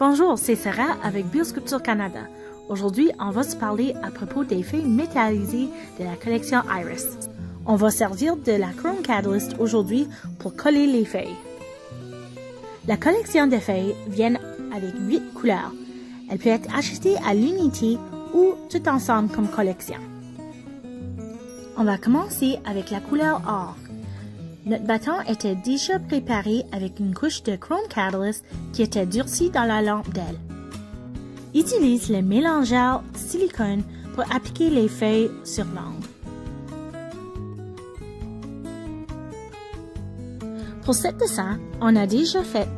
Bonjour, c'est Sarah avec Biosculpture Canada. Aujourd'hui, on va se parler à propos des feuilles métallisées de la collection Iris. On va servir de la Chrome Catalyst aujourd'hui pour coller les feuilles. La collection de feuilles vient avec 8 couleurs. Elle peut être achetée à l'unité ou tout ensemble comme collection. On va commencer avec la couleur or. Notre bâton était déjà préparé avec une couche de Chrome Catalyst qui était durcie dans la lampe d'aile. Utilise le mélangeur silicone pour appliquer les feuilles sur l'angle. Pour ce dessin, on a déjà fait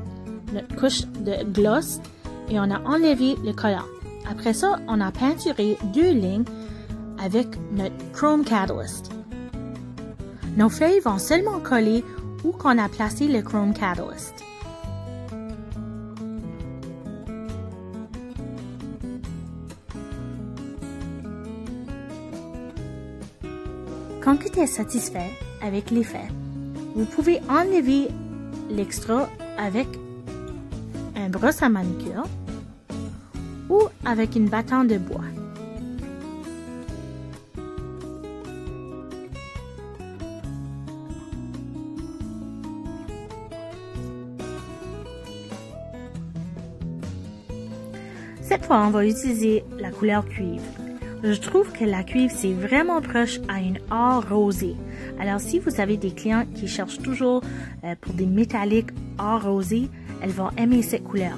notre couche de gloss et on a enlevé le collant. Après ça, on a peinturé 2 lignes avec notre Chrome Catalyst. Nos feuilles vont seulement coller où qu'on a placé le Chrome Catalyst. Quand tu es satisfait avec l'effet, vous pouvez enlever l'extra avec un brosse à manucure ou avec une bâton de bois. Cette fois, on va utiliser la couleur cuivre. Je trouve que la cuivre, c'est vraiment proche à une or rosé. Alors, si vous avez des clients qui cherchent toujours pour des métalliques or rosé, elles vont aimer cette couleur.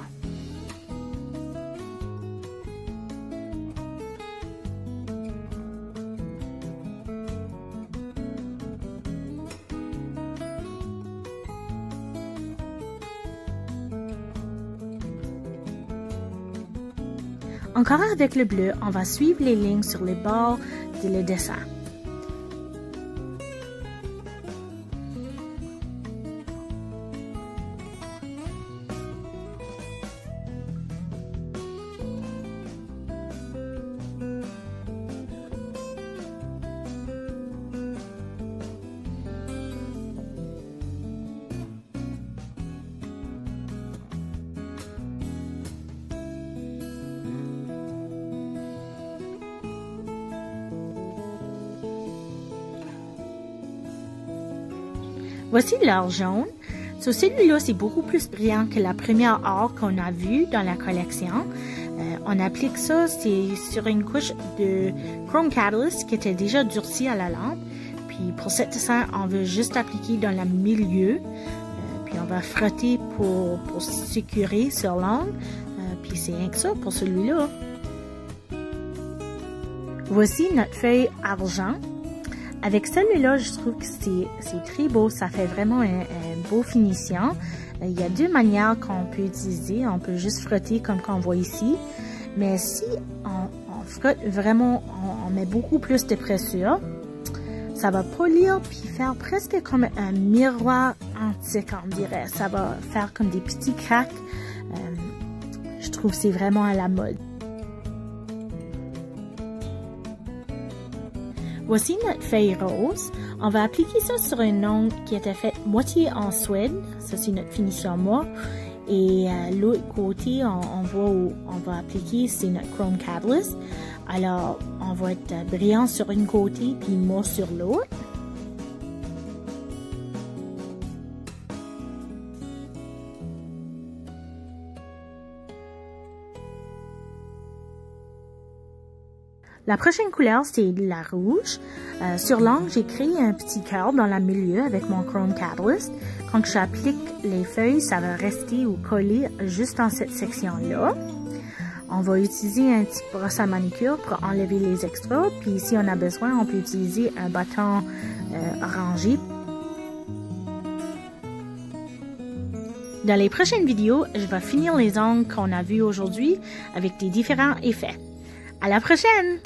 Encore avec le bleu, on va suivre les lignes sur les bords de le dessin. Voici l'or jaune. Celui-là, c'est beaucoup plus brillant que la première or qu'on a vue dans la collection. On applique ça, c'est sur une couche de Chrome Catalyst qui était déjà durcie à la lampe. Puis pour cet dessin, on veut juste appliquer dans le milieu. Puis on va frotter pour sécurer sur l'angle. Puis c'est rien que ça pour celui-là. Voici notre feuille argent. Avec celui-là, je trouve que c'est très beau. Ça fait vraiment un beau finition. Il y a 2 manières qu'on peut utiliser. On peut juste frotter comme qu'on voit ici. Mais si on frotte vraiment, on met beaucoup plus de pression, ça va polir puis faire presque comme un miroir antique, on dirait. Ça va faire comme des petits cracks. Je trouve que c'est vraiment à la mode. Voici notre feuille rose. On va appliquer ça sur un ongle qui était fait moitié en suède. Ça, c'est notre finition mauve. Et l'autre côté, on voit où on va appliquer, c'est notre Chrome Catalyst. Alors, on va être brillant sur une côté puis mauve sur l'autre. La prochaine couleur, c'est la rouge. Sur l'angle, j'ai créé un petit cœur dans le milieu avec mon Chrome Catalyst. Quand j'applique les feuilles, ça va rester ou coller juste dans cette section-là. On va utiliser un petit brosse à manucure pour enlever les extras. Puis si on a besoin, on peut utiliser un bâton orangé. Dans les prochaines vidéos, je vais finir les angles qu'on a vus aujourd'hui avec des différents effets. À la prochaine!